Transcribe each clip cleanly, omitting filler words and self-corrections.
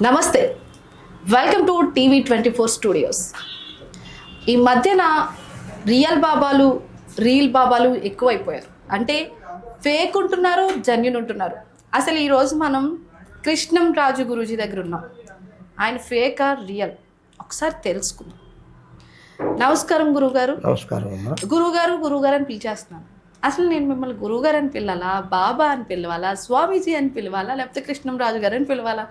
నమస్తే, welcome to టీవీ24 studios. ఈ మధ్యన రీల్ బాబాలు ఎక్కువైపోయారు. అంటే ఫేక్ ఉంటున్నారు, జెన్యూన్ ఉంటున్నారు. అసలు ఈరోజు మనం కృష్ణం రాజు గురూజీ దగ్గర ఉన్నాం. ఆయన ఫేక్ ఆర్ రియల్ ఒకసారి తెలుసుకుందాం. నమస్కారం గురుగారు. నమస్కారం అమ్మా. గురుగారు అని పిలిచేస్తున్నాను. అసలు నేను మిమ్మల్ని గురుగారు అని పిలవాలా, బాబా అని పిలవాలా, స్వామీజీ అని పిలవాలా, లేకపోతే కృష్ణం రాజు గారు అని పిలవాలా,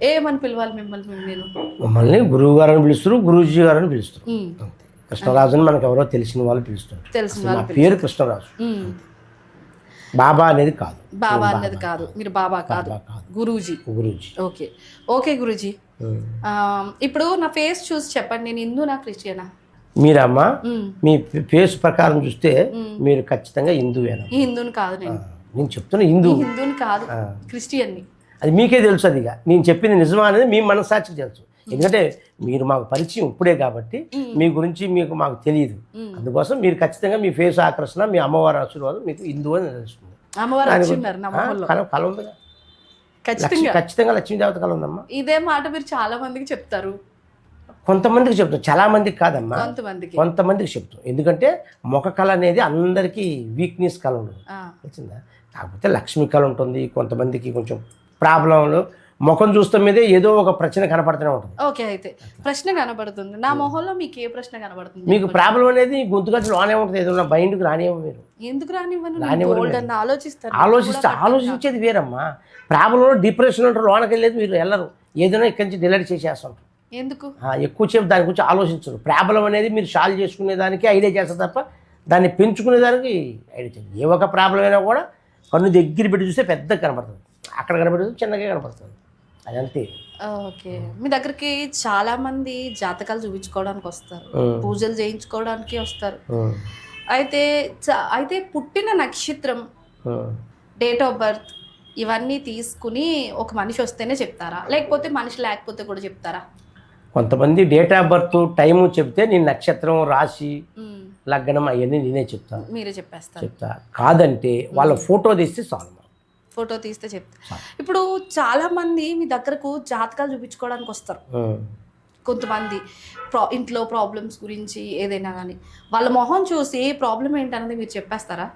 ఏమని పిలవాలి మిమ్మల్ని? నేను మమ్మల్ని గురువు గారు అని పిలుస్తారు, గురూజీ గారు అని పిలుస్తారు. కృష్ణరాజు అని మనకు ఎవరో తెలిసిన వాళ్ళు పిలుస్తారు. తెలిసిన నా పేరు కృష్ణరాజు. బాబా అనేది కాదు. బాబా అనేది కాదు, మీరు బాబా కాదు, గురూజీ. ఓకే గురూజీ, ఇప్పుడు నా ఫేస్ చూసి చెప్పండి, నేను హిందూనా క్రిస్టియనా? మీరమ్మా మీ ఫేస్ ప్రకారం చూస్తే మీరు ఖచ్చితంగా హిందువేనా? హిందూని కాదు, నేను చెప్తున్నా హిందూని కాదు, క్రిస్టియన్ని. అది మీకే తెలుసు. అది నేను చెప్పింది నిజమా అనేది మీ మనస్సాక్షికి తెలుసు. ఎందుకంటే మీరు మాకు పరిచయం ఇప్పుడే కాబట్టి మీ గురించి మాకు తెలియదు. అందుకోసం మీరు ఖచ్చితంగా మీ ఫేస్ ఆకర్షణ, మీ అమ్మవారి ఆశీర్వాదం మీకు హిందూ అని తెలుస్తుంది. కళ ఉందిగా, ఖచ్చితంగా లక్ష్మీదేవత కళ ఉందమ్మా. ఇదే మాట మీరు చాలా మందికి చెప్తారు. కొంతమందికి చెప్తాం, చాలా మందికి కాదమ్మా, కొంతమందికి చెప్తాం. ఎందుకంటే ముఖ కళ అనేది అందరికీ వీక్నెస్ కళ ఉండదు, తెలిసిందా? కాకపోతే లక్ష్మీ కళ ఉంటుంది. కొంతమందికి కొంచెం ప్రాబ్లంలు ముఖం చూస్తాం మీదే ఏదో ఒక ప్రశ్న కనపడుతూనే ఉంటుంది. ఓకే, అయితే ప్రశ్న కనబడుతుంది నా మొహంలో. మీకు ఏ ప్రశ్న కనబడుతుంది? మీకు ప్రాబ్లం అనేది గొంతుగచ్చి లోనే ఉంటుంది. ఏదైనా మైండ్కి రానివ్వ. మీరు ఎందుకు రానివ్వను? ఆలోచించేది వేరమ్మా. ప్రాబ్లంలో డిప్రెషన్ ఉంటారు, లోనకి వెళ్ళేది మీరు వెళ్ళరు. ఏదైనా ఇక్కడి నుంచి డిలీట్ చేసేస్తుంటారు. ఎందుకు? ఎక్కువసేపు దాని గురించి ఆలోచించరు. ప్రాబ్లం అనేది మీరు సాల్వ్ చేసుకునే దానికి ఐడియా చేస్తారు తప్ప దాన్ని పెంచుకునే దానికి ఐడియా చేయరు. ఏ ఒక ప్రాబ్లం అయినా కూడా కన్ను దగ్గర పెట్టి చూస్తే పెద్దగా కనపడుతుంది, అక్కడ కనపడుతుంది చిన్నగా కనపడుతుంది. అదంతే. ఓకే, మీ దగ్గరికి చాలా మంది జాతకాలు చూపించుకోవడానికి వస్తారు, పూజలు చేయించుకోవడానికి వస్తారు. అయితే పుట్టిన నక్షత్రం, డేట్ ఆఫ్ బర్త్ ఇవన్నీ తీసుకుని ఒక మనిషి వస్తేనే చెప్తారా, లేకపోతే మనిషి లేకపోతే కూడా చెప్తారా? కొంతమంది డేట్ ఆఫ్ బర్త్ టైము చెప్తే నేను నక్షత్రం, రాశి, లగ్నం అవన్నీ నేనే చెప్తాను. మీరే చెప్పేస్తారు? చెప్తా. కాదంటే వాళ్ళ ఫోటో తీస్తే చాలు. ఫోటో తీస్తే చెప్తా. ఇప్పుడు చాలా మంది మీ దగ్గరకు జాతకాలు చూపించుకోవడానికి వస్తారు. కొంతమంది ఇంట్లో ప్రాబ్లమ్స్ గురించి ఏదైనా కానీ వాళ్ళ మొహం చూసి ప్రాబ్లం ఏంటన్నది మీరు చెప్పేస్తారా?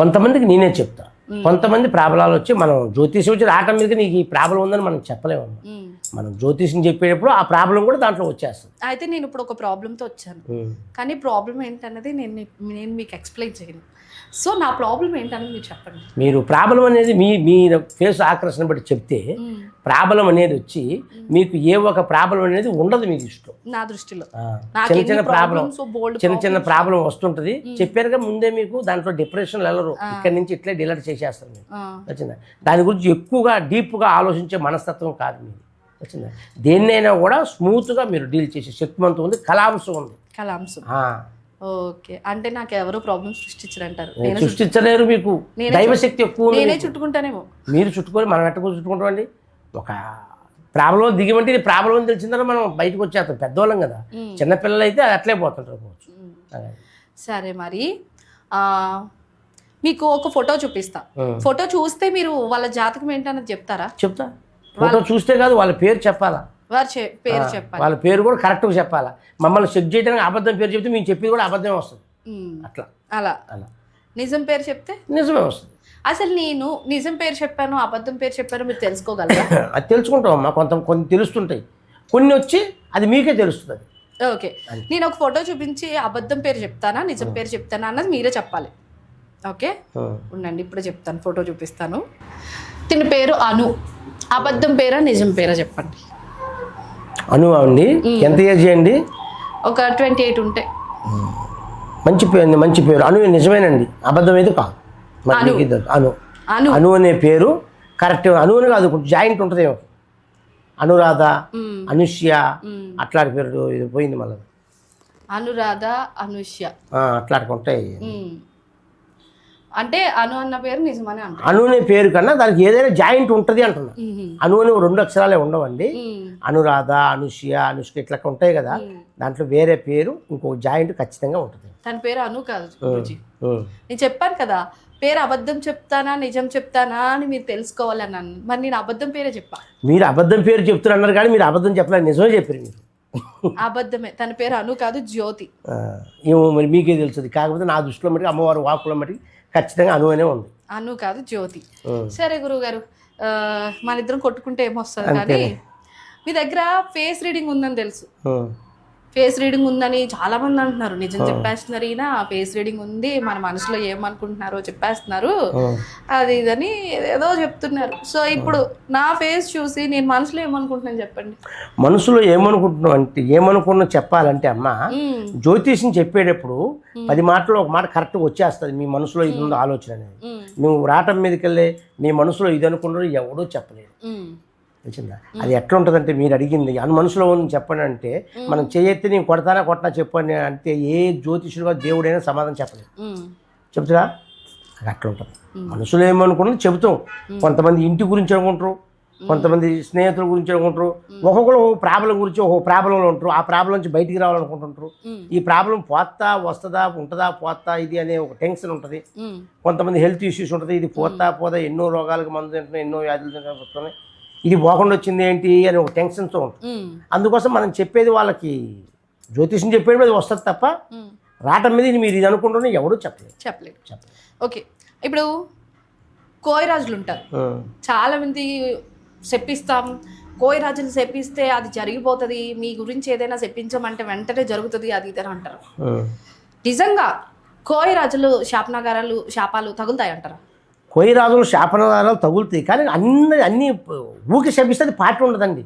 కొంతమందికి నేనే చెప్తా. కొంతమంది ప్రాబ్లాలు వచ్చి మనం జ్యోతిషం వచ్చి రావటం మీద నీకు ఈ ప్రాబ్లం ఉందని మనం చెప్పలేము. మనం జ్యోతిషం చెప్పేటప్పుడు ఆ ప్రాబ్లం కూడా దాంట్లో వచ్చేస్తుంది. అయితే నేను ఇప్పుడు ఒక ప్రాబ్లంతో వచ్చాను, కానీ ప్రాబ్లం ఏంటన్నది నేను మీకు ఎక్స్ప్లెయిన్ చేయను. సో నా ప్రాబ్లం ఏంటన్నది మీరు చెప్పండి. మీరు ప్రాబ్లం అనేది మీ ఫేస్ ఆకర్షణ బట్టి చెప్తే ప్రాబ్లం అనేది వచ్చి మీకు ఏ ఒక ప్రాబ్లం అనేది ఉండదు మీ దృష్టిలో. నా దృష్టిలో చిన్న ప్రాబ్లం వస్తుంటది. చెప్పారుగా ముందే మీకు దాంట్లో డిప్రెషన్ వెళ్ళరు, ఇక్కడ నుంచి ఇట్లే డిలీట్ చేసేస్తారు మీరు. వచ్చిందా? దాని గురించి ఎక్కువగా డీప్గా ఆలోచించే మనస్తత్వం కాదు మీరు. వచ్చిందా? దేన్నైనా కూడా స్మూత్గా మీరు డీల్ చేసే శక్తివంతం ఉంది, కళాంశం ఉంది. ఓకే, అంటే నాకు ఎవరు ప్రాబ్లమ్ సృష్టించారంటారు? సృష్టించలేరు. మీకు దైవశక్తి ఎక్కువ. నేనే చుట్టుకుంటానేమో. మీరు చుట్టుకొని మనం ఎట్టుకొని చుట్టుకుంటామండి. ఒక ప్రాబ్లం దిగమంటే ఇది ప్రాబ్లం అని తెలిసిందని మనం బయటకు వచ్చేస్తాం. పెద్దవాళ్ళం కదా, చిన్నపిల్లలు అయితే అట్లే పోతుంటారు. సరే, మరి మీకు ఒక ఫోటో చూపిస్తా. ఫోటో చూస్తే మీరు వాళ్ళ జాతకం ఏంటన్నది చెప్తారా? చెప్తా. ఫోటో చూస్తే కాదు, వాళ్ళ పేరు చెప్పాలా, పేరు చెప్పాలి, వాళ్ళ పేరు కూడా కరెక్ట్గా చెప్పాలా. మమ్మల్ని చెక్ చేయడానికి అబద్ధం పేరు చెప్తే మేము చెప్పేది కూడా అబద్ధమే వస్తుంది. అలా నిజం పేరు చెప్తే నిజమే వస్తుంది. అసలు నేను నిజం పేరు చెప్పాను, అబద్ధం పేరు చెప్పాను, మీరు తెలుసుకోగలరా? అది తెలుసుకుంటాం అమ్మా. కొన్ని తెలుస్తుంటాయి, కొన్ని వచ్చి అది మీకే తెలుస్తుంది. ఓకే, నేను ఒక ఫోటో చూపించి అబద్ధం పేరు చెప్తానా, నిజం పేరు చెప్తానా అన్నది మీరే చెప్పాలి. ఓకే, ఉండండి, ఇప్పుడే చెప్తాను. ఫోటో చూపిస్తాను. తిన పేరు అను, అబద్ధం పేరా నిజం పేరా చెప్పండి. అను అండి. ఎంత ఏజ్ అండి? ఒక 28 ఉంటే. మంచి పేరు, మంచి పేరు. అను నిజమేనండి, అబద్ధం అయితే కాదు. అను అనే పేరు కరెక్ట్. అను అని కాదు, కొంచెం జాయింట్ ఉంటుంది. అనురాధ, అనుష్య అట్లాంటి పేరు ఇది పోయింది మళ్ళీ. అనురాధ, అనుష్య అట్లాంటి ఉంటాయి. అంటే అను అన్న పేరు నిజమని అంటారు. అను అనే పేరు కన్నా దానికి ఏదైనా జాయింట్ ఉంటుంది అంటున్నా. అను అని 2 అక్షరాలే ఉండవండి. అనురాధ, అనుష్య, అనుష్క ఇట్లా ఉంటాయి కదా, దాంట్లో వేరే పేరు ఇంకో జాయింట్ ఖచ్చితంగా ఉంటుంది. తన పేరు అను కాదు గురూజీ. నేను చెప్పాను కదా, పేరు అబద్ధం చెప్తానా నిజం చెప్తానా అని మీరు తెలుసుకోవాలి అన్నాను. మరి నేను అబద్ధం పేరే చెప్పా. మీరు అబద్ధం పేరు చెప్తున్నారు కానీ మీరు అబద్ధం చెప్పలేదు, నిజమే చెప్పారు మీరు. అబద్ధమే. తన పేరు అను కాదు, జ్యోతి. ఏమో మరి మీకే తెలుస్తుంది. కాకపోతే నా దృష్టిలో మటుకు అమ్మవారి వాక్కులో మటుకు ఖచ్చితంగా అను అనే ఉంది. అను కాదు, జ్యోతి. సరే గురువు గారు, మన ఇద్దరం కొట్టుకుంటే ఏమొస్తుంది కానీ మీ దగ్గర ఫేస్ రీడింగ్ ఉందని తెలుసు. ఫేస్ రీడింగ్ ఉందని చాలా మంది అంటున్నారు. నిజం చెప్పేస్తున్నారు, ఈయన ఫేస్ రీడింగ్ ఉంది, మన మనసులో ఏమనుకుంటున్నారో చెప్పేస్తున్నారు, అది ఇదని ఏదో చెప్తున్నారు. సో ఇప్పుడు నా ఫేస్ చూసి నేను మనసులో ఏమనుకుంటున్నాను చెప్పండి. మనసులో ఏమనుకుంటున్నావు అంటే ఏమనుకున్నా చెప్పాలంటే అమ్మ, జ్యోతిష్యం చెప్పేటప్పుడు 10 మాటలు ఒక మాట కరెక్ట్గా వచ్చేస్తుంది. మీ మనసులో ఇది ఉందో ఆలోచన అనేది. నువ్వు రాటం మీదకి వెళ్ళి నీ మనసులో ఇది అనుకున్నారో ఎవడో చెప్పలేదు. తెలిసిందా? అది ఎట్లా ఉంటుందంటే మీరు అడిగింది అని మనసులో ఉంది చెప్పండి అంటే, మనం చేయెత్తి నేను కొడతా చెప్పండి అంటే ఏ జ్యోతిషుడుగా దేవుడైనా సమాధానం చెప్పలేదు. చెప్తురా? అది అట్లా ఉంటుంది. మనసులో ఏమనుకున్నది చెబుతాం. కొంతమంది ఇంటి గురించి అనుకుంటారు, కొంతమంది స్నేహితుల గురించి అనుకుంటారు, ఒక్కొక్కరు ఒక ప్రాబ్లం గురించి ఒక ప్రాబ్లంలో ఉంటారు. ఆ ప్రాబ్లం నుంచి బయటికి రావాలనుకుంటుంటారు. ఈ ప్రాబ్లం పోతా వస్తుందా ఉంటుందా పోతా ఇది అనే ఒక టెన్షన్ ఉంటుంది. కొంతమంది హెల్త్ ఇష్యూస్ ఉంటుంది. ఇది పోతా ఎన్నో రోగాలకు మందు తింటున్నాయి, ఎన్నో వ్యాధులు తింటున్నాయి, ఇది పోకుండా వచ్చింది ఏంటి అని ఒక టెన్షన్తో ఉంటుంది. అందుకోసం మనం చెప్పేది వాళ్ళకి జ్యోతిష్యం చెప్పేది అది వస్తుంది తప్ప రావటం మీద మీరు ఇది అనుకుంటున్నా ఎవడూ చెప్పలేదు. ఓకే, ఇప్పుడు కోయరాజులు ఉంటారు, చాలా మంది చెప్పిస్తాం, కోయరాజులు చెప్పిస్తే అది జరిగిపోతుంది, మీ గురించి ఏదైనా చెప్పించమంటే వెంటనే జరుగుతుంది, అది ఇదని అంటారు. నిజంగా కోయరాజులు శాపాలు తగులుతాయి అంటారా? కోయరాజులు శాపనాదాలు తగులుతాయి కానీ అన్ని ఊకి శపిస్తే అది పాట ఉండదండి.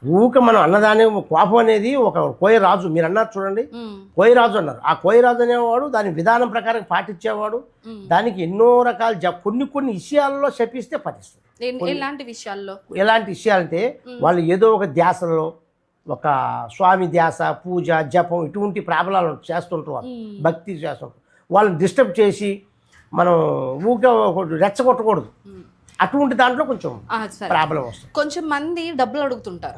ఊక మనం అన్నదాని కోపం అనేది ఒక కోయరాజు మీరు అన్నారు చూడండి, కోయరాజు అన్నారు. ఆ కోయరాజు అనేవాడు దాని విధానం ప్రకారం పాటించేవాడు. దానికి ఎన్నో రకాల కొన్ని విషయాల్లో శపిస్తే పఠిస్తుంది. ఎలాంటి విషయాలంటే వాళ్ళు ఏదో ఒక ధ్యాసలో ఒక స్వామి ధ్యాస, పూజ, జపం ఇటువంటి ప్రాబ్లాలు చేస్తుంటారు. వాళ్ళు భక్తి చేస్తుంటారు. వాళ్ళని డిస్టర్బ్ చేసి మనం ఊకే రెచ్చగొట్టకూడదు. అటువంటి దాంట్లో కొంచెం ప్రాబ్లం వస్తుంది. కొంచెం మంది డబ్బులు అడుగుతుంటారు.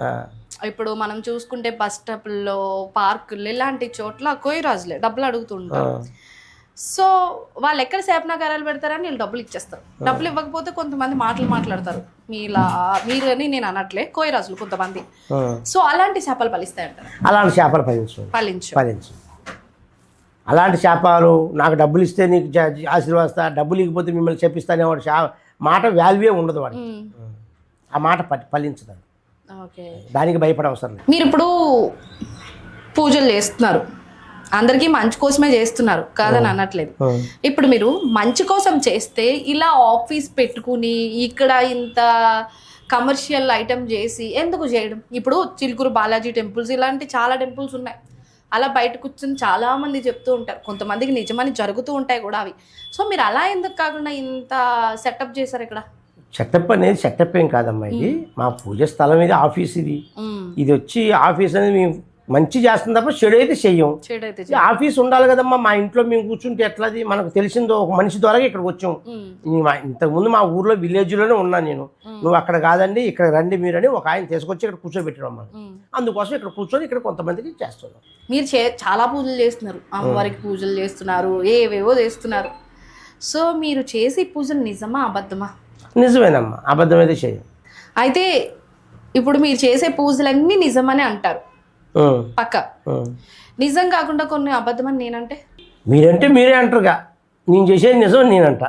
ఇప్పుడు మనం చూసుకుంటే బస్ స్టాప్లో, పార్కులు ఇలాంటి చోట్ల కోయరాజులే డబ్బులు అడుగుతుంటారు. సో వాళ్ళు ఎక్కడ శాపనాగారాలు పెడతారని వీళ్ళు డబ్బులు ఇచ్చేస్తారు. డబ్బులు ఇవ్వకపోతే కొంతమంది మాట్లాడతారు. మీరు అని నేను అనట్లే, కోయరాజులు కొంతమంది. సో అలాంటి శాపాలు ఫలిస్తాయంటారు. అలాంటి శాపాలు ఫలించు. అలాంటి శాపాలు నాకు డబ్బులు ఇస్తే నీకు ఆశీర్వాదిస్తా, డబ్బులు ఇకపోతే మిమ్మల్ని చెప్పిస్తానే వాడు మాట వాల్యూ ఉండదు వాడికి. ఆ మాట ఫలించదు. దానికి భయపడవసరం లేదు. మీరు ఇప్పుడు పూజలు చేస్తున్నారు, అందరికీ మంచి కోసమే చేస్తున్నారు కాదని అనట్లేదు. ఇప్పుడు మీరు మంచి కోసం చేస్తే ఇలా ఆఫీస్ పెట్టుకుని ఇక్కడ ఇంత కమర్షియల్ ఐటమ్ చేసి ఎందుకు చేయడం? ఇప్పుడు చిలుకూరు బాలాజీ టెంపుల్స్ ఇలాంటి చాలా టెంపుల్స్ ఉన్నాయి. అలా బయట కూర్చొని చాలా మంది చెప్తూ ఉంటారు, కొంతమందికి నిజమని జరుగుతూ ఉంటాయి కూడా అవి. సో మీరు అలా ఎందుకు కాకుండా ఇంత సెటప్ చేశారు ఇక్కడ? సెటప్ అనేది సెటప్ ఏం కాదమ్మా, ఇది మా పూజ స్థలం, ఇది ఆఫీస్. ఇది వచ్చి ఆఫీస్ అనేది మేము మంచి చేస్తుంది తప్ప చెడు అయితే చెయ్యం. ఆఫీస్ ఉండాలి కదమ్మా. మా ఇంట్లో మేము కూర్చుంటే ఎట్లాది? మనకు తెలిసిందో ఒక మనిషి ద్వారా ఇక్కడికి వచ్చాం. ఇంతకుముందు మా ఊర్లో విలేజ్లోనే ఉన్నాను నేను. నువ్వు అక్కడ కాదండి ఇక్కడ రండి మీరని ఒక ఆయన తీసుకొచ్చి ఇక్కడ కూర్చోబెట్టడం అమ్మా. అందుకోసం ఇక్కడ కూర్చొని ఇక్కడ కొంతమందికి చేస్తున్నాం. మీరు చాలా పూజలు చేస్తున్నారు, అమ్మవారికి పూజలు చేస్తున్నారు, ఏవేవో చేస్తున్నారు. సో మీరు చేసే పూజలు నిజమా అబద్ధమా? నిజమేనమ్మా, అబద్ధం అయితే చేయం. అయితే ఇప్పుడు మీరు చేసే పూజలన్నీ నిజమని అంటారు పక్క. నిజం కాకుండా కొన్ని అబద్ధమని నేనంటే? మీరంటే మీరే అంటారుగా, నేను చేసేది నిజం నేనంట.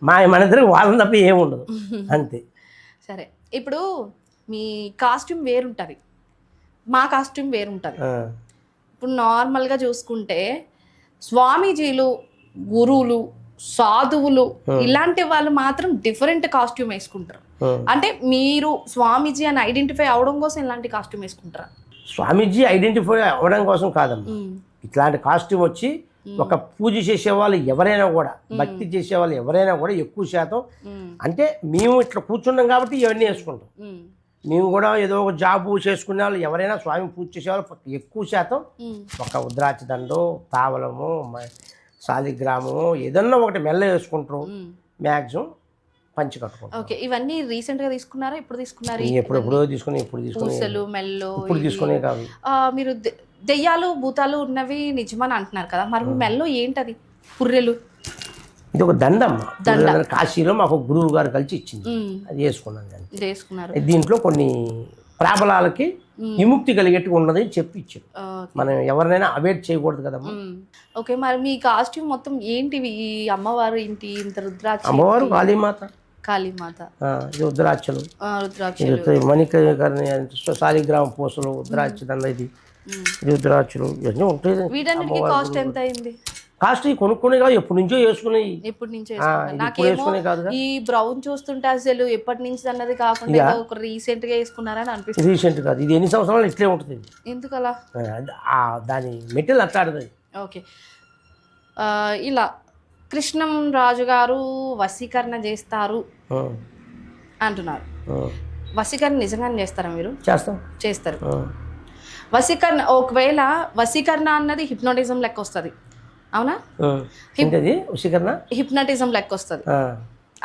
మన ఇద్దరికి వాళ్ళని తప్ప ఏముండదు, అంతే. సరే, ఇప్పుడు మీ కాస్ట్యూమ్ వేరుంటుంది, మా కాస్ట్యూమ్ వేరుంటుంది. ఇప్పుడు నార్మల్గా చూసుకుంటే స్వామీజీలు, గురువులు, సాధువులు ఇలాంటి వాళ్ళు మాత్రం డిఫరెంట్ కాస్ట్యూమ్ వేసుకుంటారు. అంటే మీరు స్వామీజీ అని ఐడెంటిఫై అవడం కోసం ఇలాంటి కాస్ట్యూమ్ వేసుకుంటారా? స్వామీజీ ఐడెంటిఫై అవ్వడం కోసం కాదమ్మా. ఇట్లాంటి కాస్ట్యూమ్ వచ్చి ఒక పూజ చేసేవాళ్ళు ఎవరైనా కూడా, భక్తి చేసేవాళ్ళు ఎవరైనా కూడా ఎక్కువ శాతం అంటే మేము ఇట్లా కూర్చున్నాం కాబట్టి ఇవన్నీ వేసుకుంటాం. మేము కూడా ఏదో ఒక జాబు చేసుకునే వాళ్ళు ఎవరైనా స్వామి పూజ చేసేవాళ్ళు ఎక్కువ శాతం ఒక ఉద్రాక్ష దండో, తావలము, శాలిగ్రామము ఏదన్నా ఒకటి మెల్ల వేసుకుంటారు. మ్యాక్సిమం పంచి కట్టుకుంటారు. ఓకే, ఇవన్నీ రీసెంట్ గా తీసుకున్నారా? ఇప్పుడు తీసుకున్నారు? ఎప్పుడో తీసుకుని ఇప్పుడు తీసుకునే కాదు. మీరు దెయ్యాలు భూతాలు ఉన్నవి నిజమని అంటున్నారు కదా, మరి మీ మెల్లో ఏంటది పుర్రెలు? ఇది ఒక దండమ్మ, కాశీలో మాకు ఒక గురువు గారు కలిసి ఇచ్చింది, అది వేసుకున్నాను కానీ. చేసుకున్నారు. దీంట్లో కొన్ని ప్రాబలాలకి విముక్తి కలిగేట్టుగా ఉన్నది అని చెప్పి ఇచ్చాడు. మనం ఎవరినైనా అవాయిడ్ చేయకూడదు కదమ్మా. ఓకే, మరి మీ కాస్ట్యూమ్ మొత్తం ఏంటివి? ఈ అమ్మవారు ఏంటి, ఇంత రుద్రాక్ష? అమ్మవారు కాళీమాత, కాళీమాత, ఇది రుద్రాక్షలు, రుద్రాక్షలు, మణికర్ణి, శాలిగ్రామ పూసలు, రుద్రాక్ష దండ, ఇది రుద్రాక్షలు, ఇవన్నీ ఉంటాయి. వీటన్నిటికీ కాస్ట్ ఎంత అయింది? కాస్ట్ కొనుక్కునే కాదు, ఎప్పటి నుంచో వేసుకున్నాయి. ఎప్పటి నుంచో నాకేమో ఈ బ్రౌన్ చూస్తుంటే అసలు ఎప్పటి నుంచి అన్నది కాకుండా ఒక రీసెంట్ గా వేసుకున్నారని అనిపిస్తుంది. రీసెంట్ కాదు, ఇది ఎన్ని సంవత్సరాలు ఇట్లే ఉంటుంది. ఎందుకు అలా? దాని మెటీరియల్ అట్లాడుతుంది. ఓకే, ఇలా కృష్ణం రాజు గారు వశీకరణ చేస్తారు అంటున్నారు. వశీకరణ నిజంగానే చేస్తారా మీరు? చేస్తారు. వశీకరణ, ఒకవేళ వశీకరణ అన్నది హిప్నోటిజం లెక్క వస్తుంది, అవునా? హిప్నటిజం లెక్క వస్తుంది.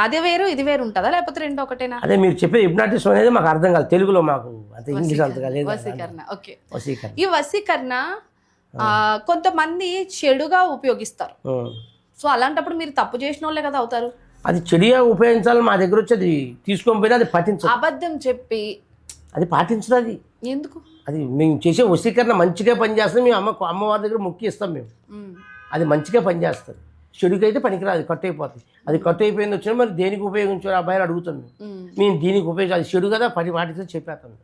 అదే వేరు ఇది వేరు ఉంటుందా, లేకపోతే రెండు ఒకటేనా? అదే మీరు చెప్పే హిప్నాటిజం అనేది మాకు అర్థం కాదు తెలుగులో, మాకు అంత ఇంగ్లీష్ అంతగా లేదు. వశీకరణ, ఓకే. ఈ వశీకరణ కొంతమంది చెడుగా ఉపయోగిస్తారు. సో అలాంటప్పుడు మీరు తప్పు చేసిన వాళ్ళే కదా అవుతారు. అది చెడుగా ఉపయోగించాలని మా దగ్గర వచ్చి అది తీసుకొని పోయినా అది పాటించదు. అబద్ధం చెప్పి అది పాటించదు. అది ఎందుకు? అది మేము చేసే వశీకరణ మంచిగా పనిచేస్తుంది. మేము అమ్మవారి దగ్గర మొక్కి ఇస్తాం మేము. అది మంచిగా పనిచేస్తుంది. చెడుకి అయితే పనికిరాదు, కట్ అయిపోతుంది. అది కట్ అయిపోయింది వచ్చినా మరి దేనికి ఉపయోగించారు అబ్బాయిని అడుగుతాం మేము దీనికి ఉపయోగించాలి. అది చెడు కదా, పని పాటిస్తే చెప్పేస్తాం.